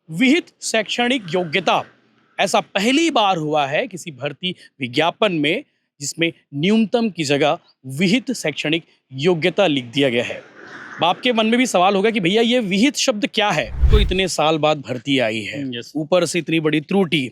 विहित शैक्षणिक योग्यता। ऐसा पहली बार हुआ है किसी भर्ती विज्ञापन में जिसमें न्यूनतम की जगह विहित शैक्षणिक योग्यता लिख दिया गया है। अब आपके मन में भी सवाल होगा कि भैया ये विहित शब्द क्या है। तो इतने साल बाद भर्ती आई है, ऊपर से इतनी बड़ी त्रुटि,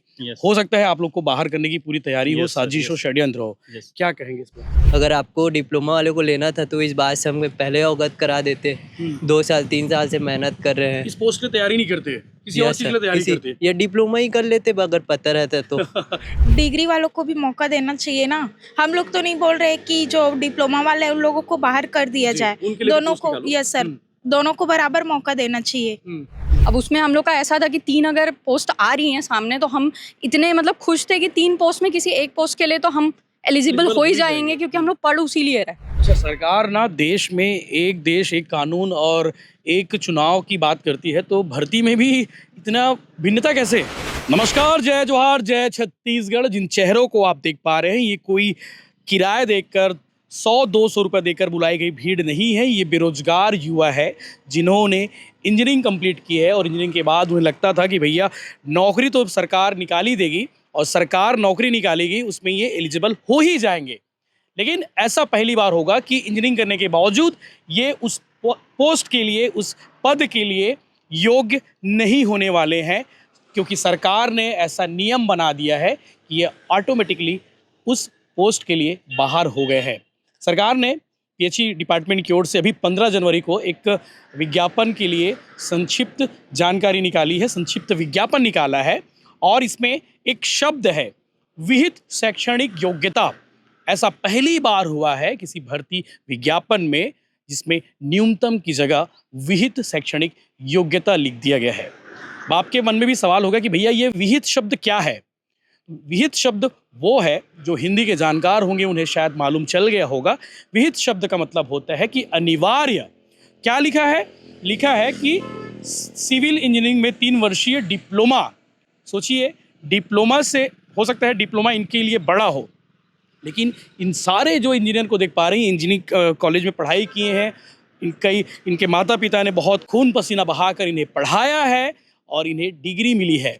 हो सकता है आप लोग को बाहर करने की पूरी तैयारी हो, साजिश हो, षड्यंत्र हो। क्या कहेंगे इस पर? अगर आपको डिप्लोमा वाले को लेना था तो इस बात से हम पहले अवगत करा देते। 2 साल 3 साल से मेहनत कर रहे हैं। इस पोस्ट की तैयारी नहीं करते, किसी और चीज की तैयारी करते, ये डिप्लोमा ही कर लेते अगर पता रहता तो। डिग्री वालों को भी मौका देना चाहिए ना। हम लोग तो नहीं बोल रहे कि जो डिप्लोमा वाले उन लोगों को बाहर कर दिया जाए, दोनों को, यस सर, दोनों को बराबर मौका देना चाहिए। अब उसमें हम लोग का ऐसा था कि 3 अगर पोस्ट आ रही हैं सामने तो हम इतने मतलब खुश थे कि 3 पोस्ट में किसी एक पोस्ट के लिए तो हम एलिजिबल हो ही जाएंगे, क्योंकि हम लोग पढ़ उसी लिए रहे। अच्छा, सरकार ना देश में एक देश एक कानून और एक चुनाव की बात करती है, तो भर्ती में भी इतना भिन्नता कैसे? नमस्कार, जय जोहार, जय छत्तीसगढ़। जिन चेहरों को आप देख पा रहे हैं ये कोई किराया देकर 100-200 रुपये देकर बुलाई गई भीड़ नहीं है। ये बेरोजगार युवा है जिन्होंने इंजीनियरिंग कंप्लीट की है और इंजीनियरिंग के बाद उन्हें लगता था कि भैया नौकरी तो सरकार निकाल ही देगी और सरकार नौकरी निकालेगी, उसमें ये एलिजिबल हो ही जाएंगे। लेकिन ऐसा पहली बार होगा कि इंजीनियरिंग करने के बावजूद ये उस पोस्ट के लिए, उस पद के लिए योग्य नहीं होने वाले हैं, क्योंकि सरकार ने ऐसा नियम बना दिया है कि ये ऑटोमेटिकली उस पोस्ट के लिए बाहर हो गए हैं। सरकार ने पीएचई डिपार्टमेंट की ओर से अभी 15 जनवरी को एक विज्ञापन के लिए संक्षिप्त जानकारी निकाली है, संक्षिप्त विज्ञापन निकाला है और इसमें एक शब्द है विहित शैक्षणिक योग्यता। ऐसा पहली बार हुआ है किसी भर्ती विज्ञापन में जिसमें न्यूनतम की जगह विहित शैक्षणिक योग्यता लिख दिया गया है। अब आपके मन में भी सवाल होगा कि भैया ये विहित शब्द क्या है। विहित शब्द वो है, जो हिंदी के जानकार होंगे उन्हें शायद मालूम चल गया होगा। विहित शब्द का मतलब होता है कि अनिवार्य। क्या लिखा है? लिखा है कि सिविल इंजीनियरिंग में 3 वर्षीय डिप्लोमा। सोचिए, डिप्लोमा से हो सकता है डिप्लोमा इनके लिए बड़ा हो, लेकिन इन सारे जो इंजीनियर को देख पा रहे हैं, इंजीनियरिंग कॉलेज में पढ़ाई किए हैं, इनके माता पिता ने बहुत खून पसीना बहाकर इन्हें पढ़ाया है और इन्हें डिग्री मिली है।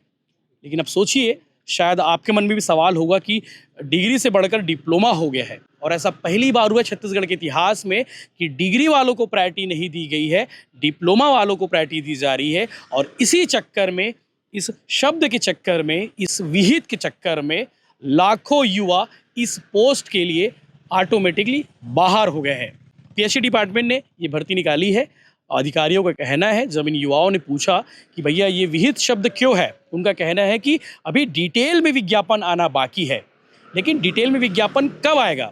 लेकिन अब सोचिए, शायद आपके मन में भी सवाल होगा कि डिग्री से बढ़कर डिप्लोमा हो गया है, और ऐसा पहली बार हुआ छत्तीसगढ़ के इतिहास में कि डिग्री वालों को प्रायोरिटी नहीं दी गई है, डिप्लोमा वालों को प्रायोरिटी दी जा रही है। और इसी चक्कर में, इस शब्द के चक्कर में, इस विहित के चक्कर में लाखों युवा इस पोस्ट के लिए ऑटोमेटिकली बाहर हो गए हैं। पीएचई डिपार्टमेंट ने ये भर्ती निकाली है। अधिकारियों का कहना है, जब इन युवाओं ने पूछा कि भैया ये विहित शब्द क्यों है, उनका कहना है कि अभी डिटेल में विज्ञापन आना बाकी है। लेकिन डिटेल में विज्ञापन कब आएगा?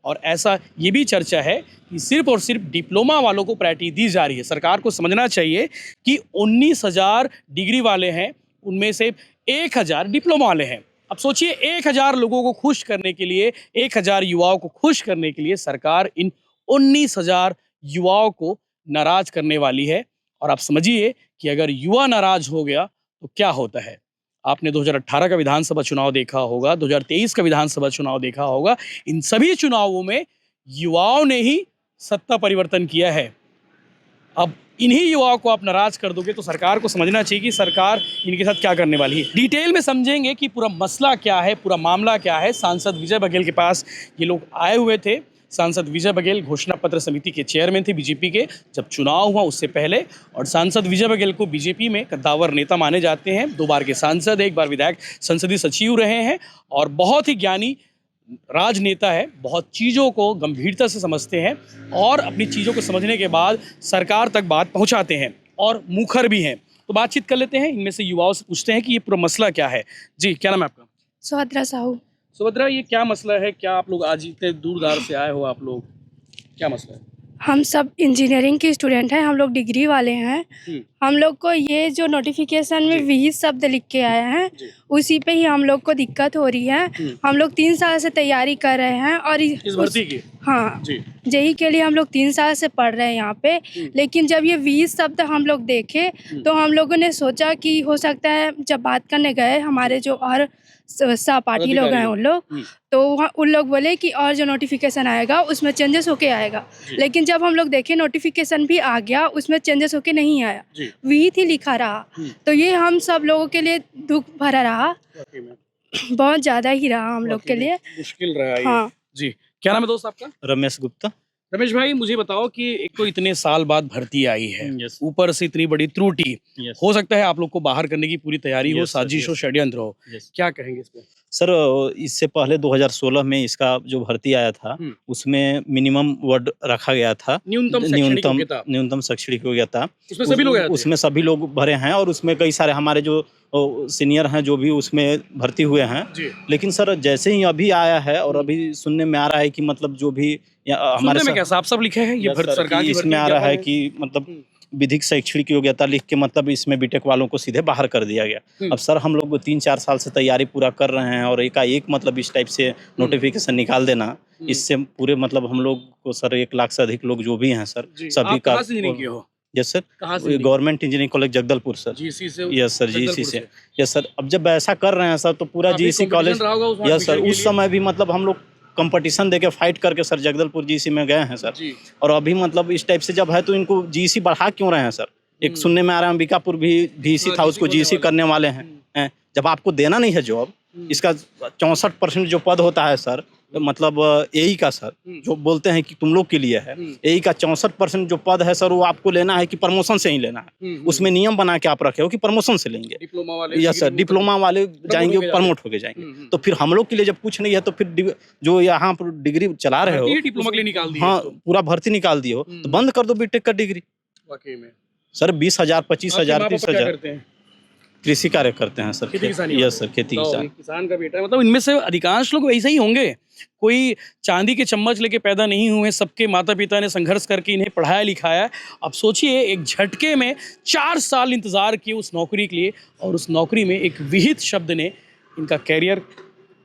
और ऐसा ये भी चर्चा है कि सिर्फ और सिर्फ डिप्लोमा वालों को प्रायोरिटी दी जा रही है। सरकार को समझना चाहिए कि 19,000 डिग्री वाले हैं, उनमें से 1,000 डिप्लोमा वाले हैं। अब सोचिए, 1,000 लोगों को खुश करने के लिए, 1,000 युवाओं को खुश करने के लिए सरकार इन 19,000 युवाओं को नाराज करने वाली है। और आप समझिए कि अगर युवा नाराज हो गया तो क्या होता है। आपने 2018 का विधानसभा चुनाव देखा होगा, 2023 का विधानसभा चुनाव देखा होगा। इन सभी चुनावों में युवाओं ने ही सत्ता परिवर्तन किया है। अब इन्हीं युवाओं को आप नाराज कर दोगे तो सरकार को समझना चाहिए कि सरकार इनके साथ क्या करने वाली है। डिटेल में समझेंगे कि पूरा मसला क्या है, पूरा मामला क्या है। सांसद विजय बघेल के पास ये लोग आए हुए थे। सांसद विजय बघेल घोषणा पत्र समिति के चेयरमैन थे बीजेपी के, जब चुनाव हुआ उससे पहले। और सांसद विजय बघेल को बीजेपी में कद्दावर नेता माने जाते हैं। 2 बार के सांसद, 1 बार विधायक संसदीय सचिव रहे हैं और बहुत ही ज्ञानी राजनेता है। बहुत चीज़ों को गंभीरता से समझते हैं और अपनी चीज़ों को समझने के बाद सरकार तक बात पहुंचाते हैं और मुखर भी हैं। तो बातचीत कर लेते हैं, इनमें से युवाओं से पूछते हैं कि ये पूरा मसला क्या है। जी, क्या नाम है आपका? सुभद्रा साहू। सुभद्रा, ये क्या मसला है? क्या आप लोग आज इतने दूर दार से आए हो? आप लोग क्या मसला है? हम सब इंजीनियरिंग के स्टूडेंट हैं, हम लोग डिग्री वाले हैं। हम लोग को ये जो नोटिफिकेशन में विहित शब्द लिख के आया है, उसी पे ही हम लोग को दिक्कत हो रही है। हम लोग 3 साल से तैयारी कर रहे हैं और इस भर्ती की, हाँ, जेई के लिए हम लोग 3 साल से पढ़ रहे हैं यहाँ पे। लेकिन जब ये विहित शब्द हम लोग देखे तो हम लोगों ने सोचा कि हो सकता है, जब बात करने गए हमारे जो और सहपाठी लोग हैं उन लोग, तो उन लोग बोले कि और जो नोटिफिकेशन आएगा उसमें चेंजेस होके आएगा। लेकिन जब हम लोग देखे नोटिफिकेशन भी आ गया, उसमें चेंजेस होके नहीं आया। विहित ही लिखा रहा, तो ये हम सब लोगों के लिए दुख भरा रहा, वाकई में बहुत ज़्यादा ही रहा हम लोग के लिए। मुश्किल रहा ये। हाँ। जी, क्या नाम है दोस्त आपका? रमेश गुप्ता। रमेश भाई, मुझे बताओ कि एक तो इतने साल बाद भर्ती आई है, यस ऊपर से इतनी बड़ी त्रुटि, यस हो सकता है आप लोग को बाहर करने की पूरी तैयारी हो, Yes, sir, साजिश हो, yes. षड्यंत्र हो, यस क्या कहेंगे इस पे? सर, इससे पहले 2016 में इसका जो भर्ती आया था उसमें मिनिमम वर्ड रखा गया था, न्यूनतम शैक्षणिक योग्यता, न्यूनतम शैक्षणिक योग्यता। उसमें सभी लोग आए थे? उसमें सभी लोग भरे हैं और उसमें कई सारे हमारे जो सीनियर हैं जो भी उसमें भर्ती हुए हैं। जी। लेकिन सर जैसे ही अभी आया है और अभी सुनने में आ रहा है कि मतलब जो भी हमारे सुनने में क्या साफ साफ लिखे हैं ये यस भर्ती सर, सरकार कि की इसमें भर्ती आ रहा है विज्ञापन कि मतलब विधिक शैक्षणिक योग्यता लिख के मतलब इसमें बीटेक वालों को सीधे बाहर कर दिया गया। अब सर हम लोग 3-4 साल से तैयारी पूरा कर रहे हैं और एकाएक मतलब इस टाइप से नोटिफिकेशन निकाल देना, इससे पूरे मतलब हम लोग को सर 1 लाख से अधिक लोग जो भी हैं सर जी। सभी आप का। कहाँ से इंजीनियरिंग किए हो? यस सर, कहाँ से? Government engineering college Jagdalpur sir. GC से? यस सर, जगदलपुर जीसी से। यस सर, अब जब ऐसा कर रहे हैं सर तो पूरा काफी जीसी competition कॉलेज। रहा होगा उस यस सर, admission के उस लिए? समय भी मतलब हम लोग कंपटीशन देके फाइट करके सर जगदलपुर जीसी में गए हैं सर। जी। और अभी मतलब इस टाइप से जब है तो इनको जीसी बढ़ा क्यों रहे हैं सर? एक सुनने में आ रहा है अंबिकापुर भी VC था, उसको जीसी करने वाले हैं। जब आपको देना नहीं है जॉब, इसका 64% जो पद होता है सर, मतलब एई का सर, जो बोलते हैं कि तुम लोग के लिए है, एई का 64% जो पद है सर वो आपको लेना है कि प्रमोशन से ही लेना है। उसमें नियम बना के आप रखे हो कि प्रमोशन से लेंगे। डिप्लोमा वाले? यस सर, डिप्लोमा वाले जाएंगे, प्रमोट होके जाएंगे। तो फिर हम लोग के लिए जब कुछ नहीं है तो फिर जो यहाँ पर डिग्री चला रहे हो, ये डिप्लोमा के लिए निकाल दिए हाँ इसको। पूरा भर्ती निकाल दिए हो तो बंद कर दो बीटेक का डिग्री। वाकई में सर 20,000, 25,000, आपके माँ पापा क्या 30,000 करते हैं? कृषि कार्य करते हैं सर। खेती किसानी? यस सर, खेती तो किसान। किसान का बेटा है, मतलब इनमें से अधिकांश लोग ऐसे ही होंगे। कोई चांदी के चम्मच लेके पैदा नहीं हुए, सबके माता पिता ने संघर्ष करके इन्हें पढ़ाया लिखाया। अब सोचिए एक झटके में 4 साल इंतजार किए उस नौकरी के लिए, और उस नौकरी में एक विहित शब्द ने इनका कैरियर,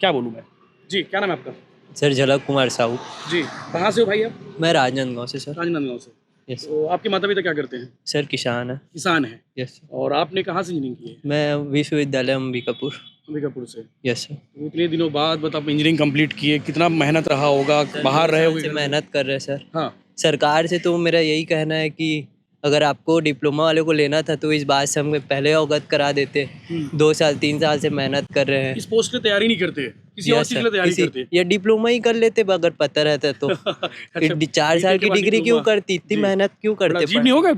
क्या बोलूँ मैं। जी, क्या नाम है आपका? सर झलक कुमार साहू। जी, कहाँ से हो भाई आप? मैं राजनांदगांव से सर। राजनांदगांव से। यस तो आपके माता पिता क्या करते हैं? सर, किसान है। किसान है। यस। और आपने कहाँ से इंजीनियरिंग की है? मैं विश्वविद्यालय अंबिकापुर। अंबिकापुर से। Yes sir. तो इतने दिनों बाद बता आप इंजीनियरिंग कंप्लीट किए, कितना मेहनत रहा होगा, बाहर रहे से होगे? मेहनत कर रहे हैं सर। हाँ। सरकार से तो मेरा यही कहना है कि अगर आपको डिप्लोमा वाले को लेना था तो इस बात से हमें पहले अवगत करा देते। 2 साल 3 साल से मेहनत कर रहे हैं। इस पोस्ट की तैयारी नहीं करते, किसी और यस चीज के सर, लिए तैयारी किसी- करते? या डिप्लोमा ही कर लेते अगर पता रहता तो। अच्छा, 4 साल की के बाद डिग्री क्यों डिप्लोमा? करती, इतनी जी। मेहनत क्यों बड़ा करते? अजीब नहीं होगा?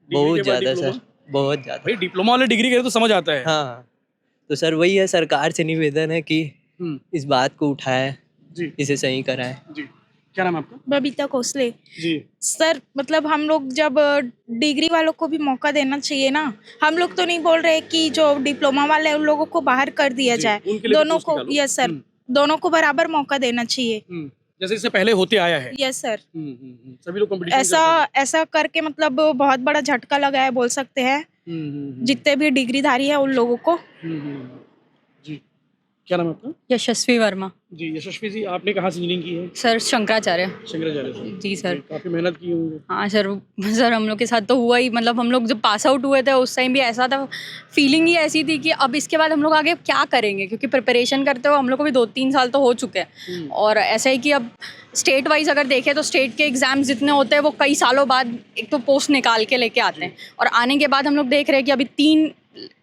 बहुत ज़्यादा सर, बहुत ज़्यादा। भाई डिप्लोमा वाले डिग्री करे तो समझ आता है। हाँ, तो सर वही है, सरकार से निवेदन है कि इस बात को उठाए, जी इसे सही कराए। जी। क्या नाम है आपका? बबीता कोसले। जी। सर मतलब हम लोग जब डिग्री वालों को भी मौका देना चाहिए ना। हम लोग तो नहीं बोल रहे कि जो डिप्लोमा वाले उन लोगों को बाहर कर दिया जी, जाए, उनके लिए भी दोनों पोस्ट को। निकालो। यस सर, दोनों को बराबर मौका देना चाहिए। जैसे इससे पहले होते आया है। यस सर, सभी लोग कंपटीशन ऐसा करके मतलब बहुत बड़ा झटका लगा है बोल सकते हैं जितने भी डिग्रीधारी है उन लोगों को। जी। क्या नाम है आपका? यशस्वी वर्मा। जी, यशस्वी जी, आपने कहाँ से इंजीनियरिंग की है? सर शंकराचार्य। शंकराचार्य से। जी सर। काफी मेहनत की होंगे। हाँ सर हम लोग के साथ तो हुआ ही, मतलब हम लोग जब पास आउट हुए थे उस टाइम भी ऐसा था, फीलिंग ही ऐसी थी कि अब इसके बाद हम लोग आगे क्या करेंगे, क्योंकि प्रिपरेशन करते हुए हम लोग को भी 2-3 साल तो हो चुके हैं। और ऐसा है कि अब स्टेट वाइज अगर देखें तो स्टेट के एग्ज़ाम्स जितने होते हैं वो कई सालों बाद एक तो पोस्ट निकाल के लेके आते हैं, और आने के बाद हम लोग देख रहे हैं कि अभी 3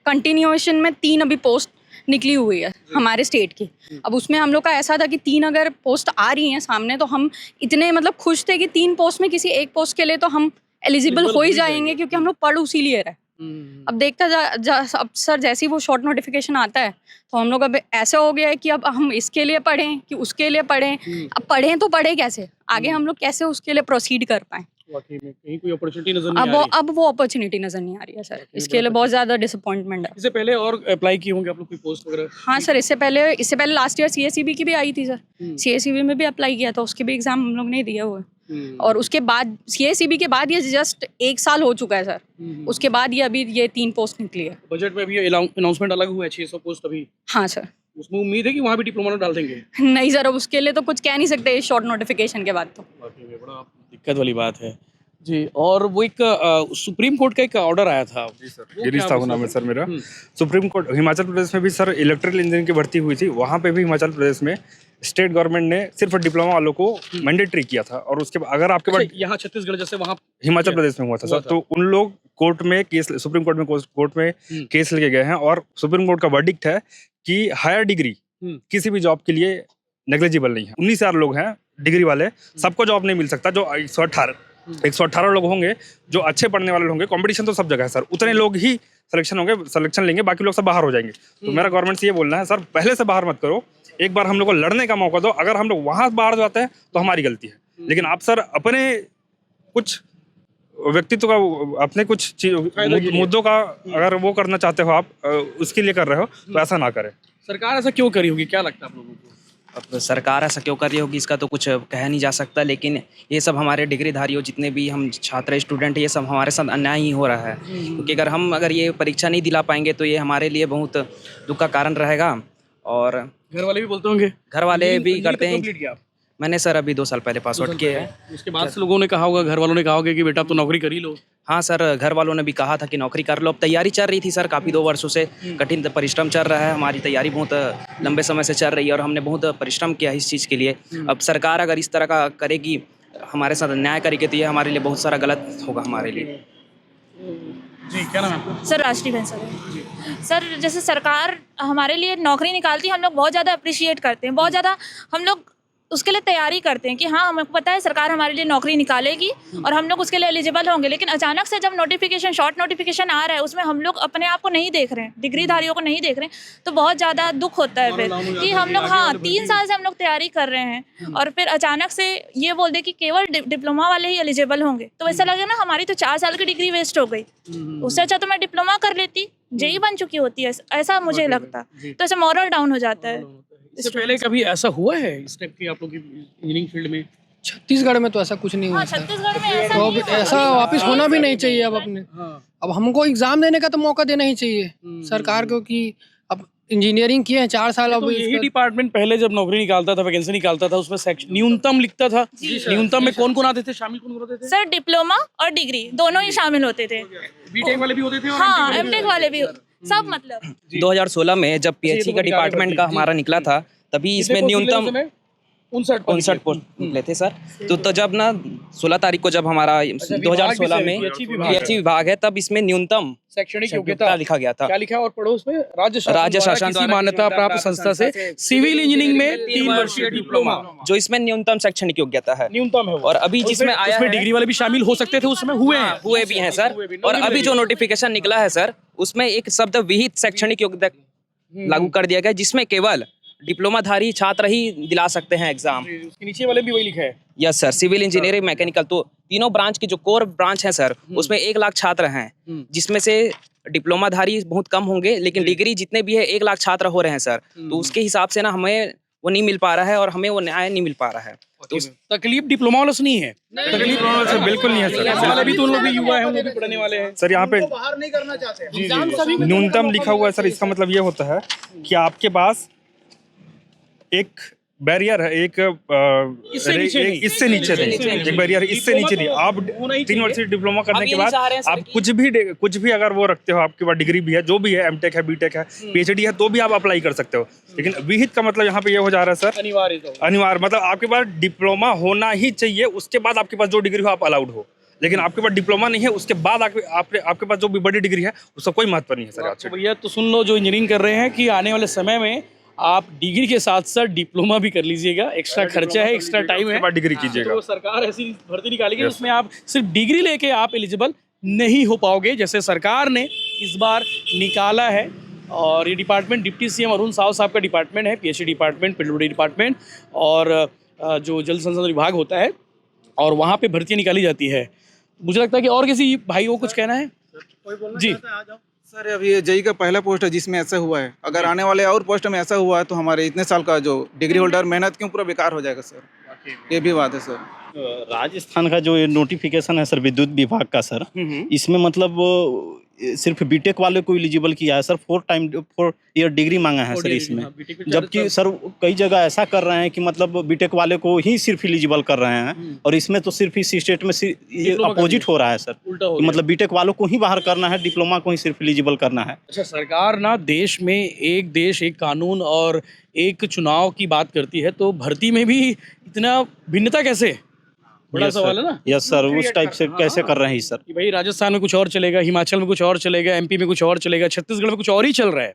कंटिन्यूएशन में 3 अभी पोस्ट निकली हुई है हमारे स्टेट की। अब उसमें हम लोग का ऐसा था कि 3 अगर पोस्ट आ रही हैं सामने तो हम इतने मतलब खुश थे कि 3 पोस्ट में किसी एक पोस्ट के लिए तो हम एलिजिबल हो ही जाएंगे, क्योंकि हम लोग पढ़ उसी लिए रहे। अब देखता अब सर जैसे ही वो शॉर्ट नोटिफिकेशन आता है तो हम लोग अब ऐसा हो गया है कि अब हम इसके लिए पढ़ें कि उसके लिए पढ़ें। अब पढ़ें तो पढ़े कैसे, आगे हम लोग कैसे उसके लिए प्रोसीड कर पाएँ। वाकई में कहीं कोई अपॉर्चुनिटी नजर नहीं आ रही। अब वो अपॉर्चुनिटी नज़र नहीं आ रही है सर, इसके लिए बहुत ज़्यादा डिसअपॉइंटमेंट है। इससे पहले और अप्लाई किए होंगे आप लोग कोई पोस्ट वगैरह? हाँ सर, इससे पहले लास्ट ईयर CSEB की भी आई थी सर। CSEB में भी अप्लाई किया था, उसके भी एग्ज़ाम हम लोग नहीं दिए हुए। और उसके बाद CSEB के बाद ये जस्ट 1 साल हो चुका है सर। उसके बाद ये अभी ये 3 पोस्ट निकली है। बजट में अभी अनाउंसमेंट अलग हुआ है 600 पोस्ट अभी। हाँ सर। उसमें उम्मीद है कि वहाँ भी डिप्लोमा डाल देंगे? नहीं सर, अब उसके लिए तो कुछ कह नहीं सकते इस शॉर्ट नोटिफिकेशन के बाद तो। वाकई में बड़ा दिक्कत वाली बात है जी। और वो एक सुप्रीम कोर्ट का एक ऑर्डर आया था। जी सर, गिरीश साहू नाम है सर मेरा। सुप्रीम कोर्ट हिमाचल प्रदेश में भी सर इलेक्ट्रिकल इंजीनियरिंग की भर्ती हुई थी, वहाँ पे भी हिमाचल प्रदेश में स्टेट गवर्नमेंट ने सिर्फ डिप्लोमा वालों को मैंडेटरी किया था, और उसके बाद अगर आपके पास यहाँ छत्तीसगढ़ जैसे वहाँ हिमाचल प्रदेश में हुआ था सर, तो उन लोग कोर्ट में केस, सुप्रीम कोर्ट में केस लेके गए हैं, और सुप्रीम कोर्ट का वर्डिक्ट है कि हायर डिग्री किसी भी जॉब के लिए नेग्लिजिबल नहीं है। 19,000 लोग हैं डिग्री वाले, सबको जॉब नहीं मिल सकता। जो 118 लोग होंगे जो अच्छे पढ़ने वाले होंगे, कंपटीशन तो सब जगह है सर, उतने लोग ही सिलेक्शन लेंगे, बाकी लोग सब बाहर हो जाएंगे। तो मेरा गवर्नमेंट से ये बोलना है सर, पहले से बाहर मत करो, एक बार हम लोग को लड़ने का मौका दो। अगर हम लोग वहाँ बाहर जाते हैं तो हमारी गलती है, लेकिन आप सर अपने कुछ व्यक्तित्व का, अपने कुछ मुद्दों का अगर वो करना चाहते हो आप, उसके लिए कर रहे हो, तो ऐसा ना करें। सरकार ऐसा क्यों करी होगी, क्या लगता है आप लोगों को? अब सरकार ऐसा क्यों कर रही होगी इसका तो कुछ कह नहीं जा सकता, लेकिन ये सब हमारे डिग्रीधारियों, जितने भी हम छात्र स्टूडेंट, ये सब हमारे साथ अन्याय ही हो रहा है। क्योंकि अगर ये परीक्षा नहीं दिला पाएंगे तो ये हमारे लिए बहुत दुख का कारण रहेगा। और घर वाले भी बोलते होंगे, घर वाले भी करते हैं। कंप्लीट किया आप? मैंने सर अभी 2 साल पहले पास आउट किया है। उसके बाद से लोगों ने कहा होगा, घर वालों ने कहा होगा कि बेटा आप तो नौकरी कर ही लो। हाँ सर, घर वालों ने भी कहा था कि नौकरी कर लो। अब तैयारी चल रही थी सर, काफ़ी 2 वर्षों से कठिन परिश्रम चल रहा है। हमारी तैयारी बहुत लंबे समय से चल रही है और हमने बहुत परिश्रम किया इस चीज़ के लिए। अब सरकार अगर इस तरह का करेगी, हमारे साथ अन्याय करेगी, तो ये हमारे लिए बहुत सारा गलत होगा हमारे लिए। जी, क्या नाम है आपका? सर राष्ट्रीय पेंशन। सर जैसे सरकार हमारे लिए नौकरी निकालती है, हम लोग बहुत ज़्यादा अप्रिशिएट करते हैं, बहुत ज़्यादा हम लोग उसके लिए तैयारी करते हैं कि हाँ हमें पता है सरकार हमारे लिए नौकरी निकालेगी और हम लोग उसके लिए एलिजिबल होंगे। लेकिन अचानक से जब नोटिफिकेशन, शॉर्ट नोटिफिकेशन आ रहा है, उसमें हम लोग अपने आप को नहीं देख रहे हैं, डिग्रीधारियों को नहीं देख रहे हैं, तो बहुत ज़्यादा दुख होता है फिर कि हम लोग 3 साल से हम लोग तैयारी कर रहे हैं और फिर अचानक से ये बोल दे कि केवल डिप्लोमा वाले ही एलिजिबल होंगे। तो ऐसा लगे ना हमारी तो 4 साल की डिग्री वेस्ट हो गई। उससे अच्छा तो मैं डिप्लोमा कर लेती, जेई बन चुकी होती है, ऐसा मुझे लगता। तो ऐसे मॉरल डाउन हो जाता है। इससे पहले कभी ऐसा हुआ है इस टाइप की आप लोग की इंजीनियरिंग फील्ड में? छत्तीसगढ़ में तो ऐसा कुछ नहीं हुआ हाँ, सर। छत्तीसगढ़ में ऐसा तो नहीं अब है। ऐसा वापस होना भी नहीं चाहिए। अब अपने अब हमको एग्जाम देने का तो मौका देना ही चाहिए सरकार को कि अब इंजीनियरिंग किए हैं 4 साल। अब तो यही डिपार्टमेंट पहले जब नौकरी निकालता था, वैकेंसी निकालता था, उसमें न्यूनतम लिखता था। न्यूनतम में कौन कौन आते थे, शामिल कौन होते थे? सर डिप्लोमा और डिग्री दोनों ही शामिल होते थे। बीटेक वाले भी होते थे और हाँ, एमटेक वाले भी, सब मतलब। 2016 में जब पीएचई का डिपार्टमेंट का हमारा निकला था, तभी इसमें न्यूनतम 59 पोस्ट निकले थे सर। तो जब ना 16 तारीख को जब हमारा 2016 में पीएचई विभाग है, तब इसमें न्यूनतम शैक्षणिक योग्यता लिखा गया था। क्या लिखा? और पढ़ो उसमें, राज्य शासन शासन द्वारा मान्यता प्राप्त संस्था से सिविल इंजीनियरिंग में 3 वर्षीय डिप्लोमा, जो इसमें न्यूनतम शैक्षणिक योग्यता है, न्यूनतम है वो। और अभी जिसमें आया उसमें है, डिग्री वाले भी शामिल हो सकते थे, उसमें हुए भी हैं सर। और अभी जो नोटिफिकेशन निकला है सर, उसमें एक शब्द विहित शैक्षणिक योग्यता लागू कर दिया गया, जिसमें केवल डिप्लोमाधारी छात्र ही दिला सकते हैं एग्जाम। उसके नीचे वाले भी वही लिखा है। Yes sir, civil engineering, mechanical, तो तीनों ब्रांच की जो कोर ब्रांच है सर, उसमें 1 लाख छात्र हैं, जिसमें से डिप्लोमाधारी बहुत कम होंगे, लेकिन डिग्री जितने भी है 1 लाख छात्र हो रहे हैं सर। तो उसके हिसाब से ना हमें वो नहीं मिल पा रहा है और हमें वो न्याय नहीं मिल पा रहा है। तो तकलीफ डिप्लोमा वालों से नहीं है? तकलीफ डिप्लोमा वाले से बिल्कुल नहीं है सर। वाले भी तो उन लोग भी युवा हैं, उन लोग भी पढ़ने वाले हैं सर। यहाँ पे बाहर नहीं करना चाहते। न्यूनतम लिखा हुआ है सर, इसका मतलब ये होता है कि आपके पास एक बैरियर है, एक इससे नीचे नहीं, इससे नीचे नहीं, एक बैरियर है, इससे नीचे नहीं। आप 3 वर्ष डिप्लोमा करने के बाद आप कुछ भी अगर वो रखते हो, आपके पास डिग्री भी है, जो भी है, एमटेक है, बीटेक है, पीएचडी है, तो भी आप अप्लाई कर सकते हो। लेकिन विहित का मतलब यहाँ पे ये हो जा रहा है सर, अनिवार्य, मतलब आपके पास डिप्लोमा होना ही चाहिए, उसके बाद आपके पास जो डिग्री हो आप अलाउड हो। लेकिन आपके पास डिप्लोमा नहीं है, उसके बाद आपके पास जो भी बड़ी डिग्री है, उसका कोई महत्व नहीं है सर। तो भैया तो सुन लो, जो इंजीनियरिंग कर रहे हैं, कि आने वाले समय में आप डिग्री के साथ साथ डिप्लोमा भी कर लीजिएगा। एक्स्ट्रा खर्चा है, एक्स्ट्रा टाइम है, डिग्री कीजिएगा। तो सरकार ऐसी भर्ती निकालेगी उसमें आप सिर्फ डिग्री लेके आप एलिजिबल नहीं हो पाओगे, जैसे सरकार ने इस बार निकाला है। और ये department deputy CM Arun Sao साहब का डिपार्टमेंट है, पीएचई डिपार्टमेंट, पीडब्ल्यूडी डिपार्टमेंट, और जो जल संसाधन विभाग होता है, और वहाँ पे भर्तियाँ निकाली जाती है। मुझे लगता है कि और किसी भाई को कुछ कहना है जी। सर अभी जेई का पहला पोस्ट है जिसमें ऐसा हुआ है, अगर आने वाले और पोस्ट में ऐसा हुआ है तो हमारे इतने साल का जो डिग्री होल्डर मेहनत क्यों पूरा बेकार हो जाएगा सर, ये भी बात है सर। राजस्थान का जो नोटिफिकेशन है सर, विद्युत विभाग का सर, इसमें मतलब सिर्फ बीटेक वाले को एलिजिबल किया है सर। 4 ईयर डिग्री मांगा है सर इसमें, जबकि सर कई जगह ऐसा कर रहे हैं कि मतलब बीटेक वाले को ही सिर्फ एलिजिबल कर रहे हैं, और इसमें तो सिर्फ इस स्टेट में ये अपोजिट हो रहा है सर। मतलब बीटेक वालों को ही बाहर करना है, डिप्लोमा को ही सिर्फ एलिजिबल करना है। अच्छा, सरकार ना देश में एक देश एक कानून और एक चुनाव की बात करती है, तो भर्ती में भी इतना भिन्नता कैसे? बड़ा सवाल है ना। यस सर, उस टाइप से कैसे कर रहे हैं सर कि भाई राजस्थान में कुछ और चलेगा, हिमाचल में कुछ और चलेगा, एमपी में कुछ और चलेगा, छत्तीसगढ़ में कुछ और ही चल रहा है।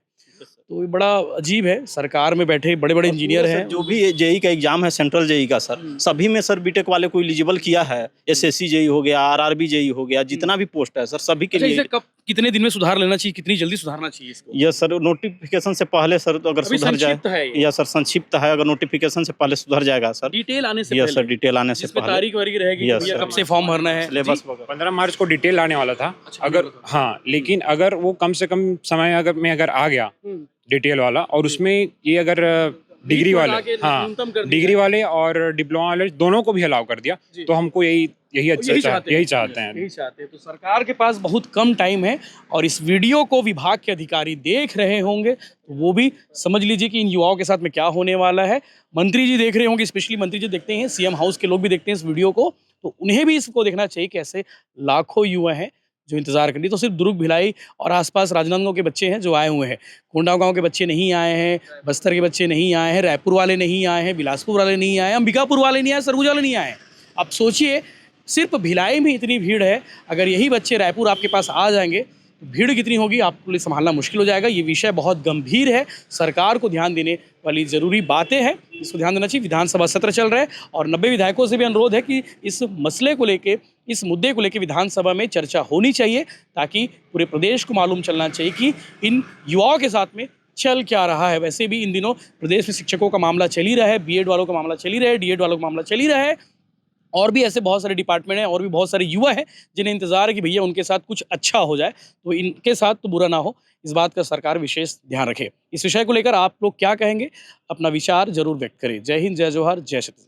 तो ये बड़ा अजीब है। सरकार में बैठे बड़े बड़े इंजीनियर हैं, जो भी जेई का एग्जाम है, सेंट्रल जेई का सर, सभी में सर बीटेक वाले को एलिजिबल किया है। एसएससी जेई हो गया, आरआरबी जेई हो गया, जितना भी पोस्ट है सर सभी के लिए। कब कितने दिन में सुधार लेना चाहिए, कितनी जल्दी सुधारना चाहिए इसको? यस सर, नोटिफिकेशन से पहले सर तो अगर सुधर जाए, या सर संक्षिप्त है, अगर नोटिफिकेशन से पहले सुधर जाएगा सर। डिटेल आने से यस सर, डिटेल आने से पहले तारीख वारीख रहेगी, कब से फॉर्म भरना है, सिलेबस 15 मार्च को डिटेल आने वाला था। अगर हाँ, लेकिन अगर वो कम से कम समय अगर आ गया डिटेल वाला, और उसमें ये अगर डिग्री वाले, हाँ डिग्री वाले और डिप्लोमा वाले दोनों को भी अलाउ कर दिया, तो हमको यही चाहते हैं। तो सरकार के पास बहुत कम टाइम है, और इस वीडियो को विभाग के अधिकारी देख रहे होंगे, तो वो भी समझ लीजिए कि इन युवाओं के साथ में क्या होने वाला है। मंत्री जी देख रहे होंगे, स्पेशली मंत्री जी देखते हैं, सीएम हाउस के लोग भी देखते हैं इस वीडियो को, तो उन्हें भी इसको देखना चाहिए कि ऐसे लाखों युवा हैं जो इंतजार कर रही। तो सिर्फ दुर्ग, भिलाई और आसपास राजनांदगांव के बच्चे हैं जो आए हुए हैं, कोंडागांव के बच्चे नहीं आए हैं, बस्तर के बच्चे नहीं आए हैं, रायपुर वाले नहीं आए हैं, बिलासपुर वाले नहीं आए, अंबिकापुर वाले नहीं आए, सरगुजा वाले नहीं आए। अब सोचिए, सिर्फ भिलाई में इतनी भीड़ है, अगर यही बच्चे रायपुर आपके पास आ जाएंगे तो भीड़ कितनी होगी आपके लिए संभालना मुश्किल हो जाएगा। ये विषय बहुत गंभीर है, सरकार को ध्यान देने वाली ज़रूरी बातें हैं, इसको ध्यान देना चाहिए। विधानसभा सत्र चल रहा है, और 90 विधायकों से भी अनुरोध है कि इस मसले को लेके, इस मुद्दे को लेके विधानसभा में चर्चा होनी चाहिए, ताकि पूरे प्रदेश को मालूम चलना चाहिए कि इन युवाओं के साथ में चल क्या रहा है। वैसे भी इन दिनों प्रदेश में शिक्षकों का मामला चल ही रहा है, बीएड वालों का मामला चल ही रहा है, डीएड वालों का मामला चल ही रहा है, और भी ऐसे बहुत सारे डिपार्टमेंट हैं, और भी बहुत सारे युवा हैं जिन्हें इंतजार है कि भैया उनके साथ कुछ अच्छा हो जाए, तो इनके साथ तो बुरा ना हो, इस बात का सरकार विशेष ध्यान रखे। इस विषय को लेकर आप लोग क्या कहेंगे, अपना विचार जरूर व्यक्त करें। जय हिंद, जय जोहार, जय छत्तीसगढ़।